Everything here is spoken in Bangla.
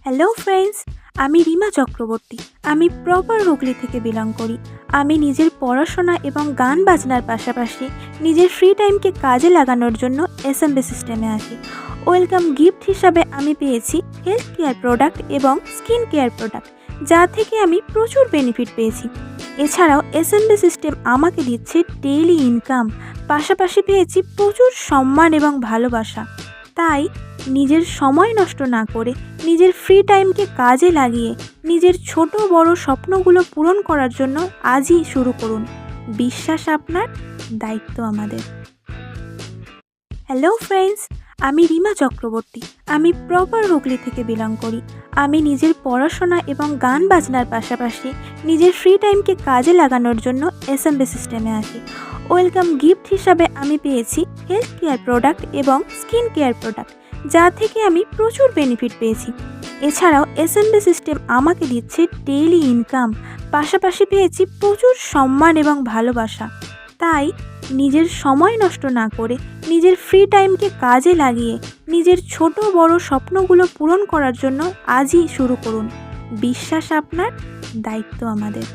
হ্যালো ফ্রেন্ডস, আমি রিমা চক্রবর্তী। আমি প্রপার হুগলি থেকে বিলং করি। আমি নিজের পড়াশোনা এবং গান বাজনার পাশাপাশি নিজের ফ্রি টাইমকে কাজে লাগানোর জন্য এসএমবি সিস্টেমে আসি। ওয়েলকাম গিফট হিসাবে আমি পেয়েছি হেলথ কেয়ার প্রোডাক্ট এবং স্কিন কেয়ার প্রোডাক্ট, যা থেকে আমি প্রচুর বেনিফিট পেয়েছি। এছাড়াও এসএমবি সিস্টেম আমাকে দিচ্ছে ডেইলি ইনকাম, পাশাপাশি পেয়েছি প্রচুর সম্মান এবং ভালোবাসা। তাই নিজের সময় নষ্ট না করে নিজের ফ্রি টাইমকে কাজে লাগিয়ে নিজের ছোট বড় স্বপ্নগুলো পূরণ করার জন্য আজই শুরু করুন। বিশ্বাস আপনার, দায়িত্ব আমাদের। হ্যালো ফ্রেন্ডস, আমি রিমা চক্রবর্তী। আমি প্রপার হুগলি থেকে বিলং করি। আমি নিজের পড়াশোনা এবং গান বাজনার পাশাপাশি নিজের ফ্রি টাইমকে কাজে লাগানোর জন্য এসএমবি সিস্টেমে আসি। ওয়েলকাম গিফট হিসাবে আমি পেয়েছি হেলথ কেয়ার প্রোডাক্ট এবং স্কিন কেয়ার প্রোডাক্ট, যা থেকে আমি প্রচুর বেনিফিট পেয়েছি। এছাড়াও এসএমবি সিস্টেম আমাকে দিচ্ছে ডেইলি ইনকাম, পাশাপাশি পেয়েছি প্রচুর সম্মান এবং ভালোবাসা। তাই নিজের সময় নষ্ট না করে নিজের ফ্রি টাইমকে কাজে লাগিয়ে নিজের ছোট বড় স্বপ্নগুলো পূরণ করার জন্য আজই শুরু করুন। বিশ্বাস আপনার, দায়িত্ব আমাদের।